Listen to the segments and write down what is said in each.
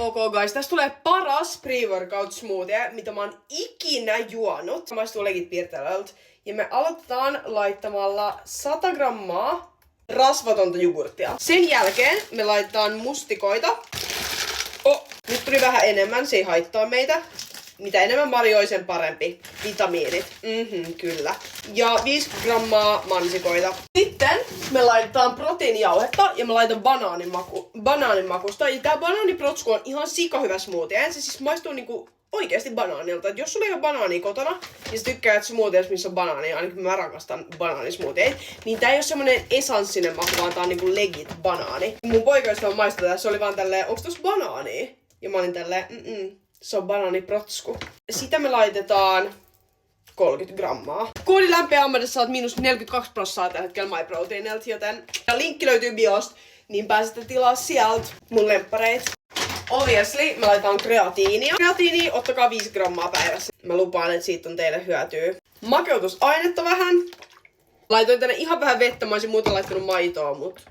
ok guys, tästä tulee paras pre-workout smoothie, mitä mä oon ikinä juonut. Se maistuu legit piirtelöltä. Ja me aloitetaan laittamalla 100 grammaa rasvatonta jogurttia. Sen jälkeen me laitetaan mustikoita. Nyt tuli vähän enemmän, se ei haittaa meitä. Mitä enemmän marjoja, sen parempi. Vitamiinit. Kyllä. Ja 5 grammaa mansikoita. Sitten me laitetaan proteiinijauhetta ja mä laitan banaanimakusta. Ja tää banaaniprotsku on ihan sika hyvä smoothie. Se siis maistuu niinku oikeesti banaanilta. Et jos sulla ei ole banaania kotona ja sä tykkäät smoothies, missä on banaania, ainakin mä rakastan banaanismoothieita, niin tää ei oo semmonen esanssinen maku, vaan tää on niinku legit banaani. Mun poikaystävä maistoi tässä, se oli vaan tälleen, onks tossa banaania? Ja mä olin tälleen, se on banaaniprotsku. Sitä me laitetaan 30 grammaa. Koodi lämpeä ammatissa saat -42% tällä hetkellä MyProteinilta, joten ja linkki löytyy biosta, niin pääsette tilaa sieltä mun lemppareita. Obviously, me laitetaan kreatiinia. Kreatiinia ottakaa 5 grammaa päivässä. Mä lupaan, että siitä on teille hyötyä. Makeutusainetta vähän. Laitoin tänne ihan vähän vettä, mä olisin muuten laittanut maitoa, mut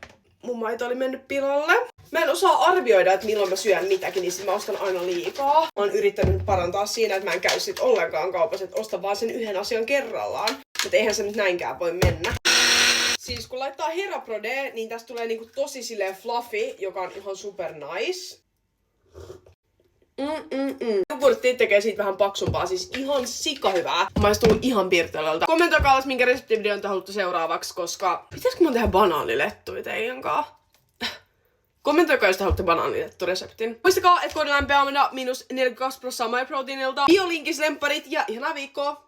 mun maito oli mennyt pilalle. Mä en osaa arvioida, että milloin mä syön mitäkin, niin sit mä ostan aina liikaa. Mä oon yrittänyt parantaa siinä, että mä en käy sit ollenkaan kaupassa, että ostan vaan sen yhden asian kerrallaan. Mutta eihän se nyt näinkään voi mennä. Siis kun laittaa Heraprode, niin tästä tulee niinku tosi silleen fluffy, joka on ihan super nice. Jogurtti tekee siitä vähän paksumpaa, siis ihan sika hyvää. Maistuu ihan pirtelöltä. Kommentoikaa alas, minkä reseptivideon te haluatte seuraavaksi, koska pitäisikö mun tehdä banaanilettuja teidän kanssa? Kommentoikaa, jos te haluatte banaanilettureseptin. Muistakaa, että koodi lämpeä -42% MyProteinilta. Biolinkis lempparit ja ihanaa viikkoa!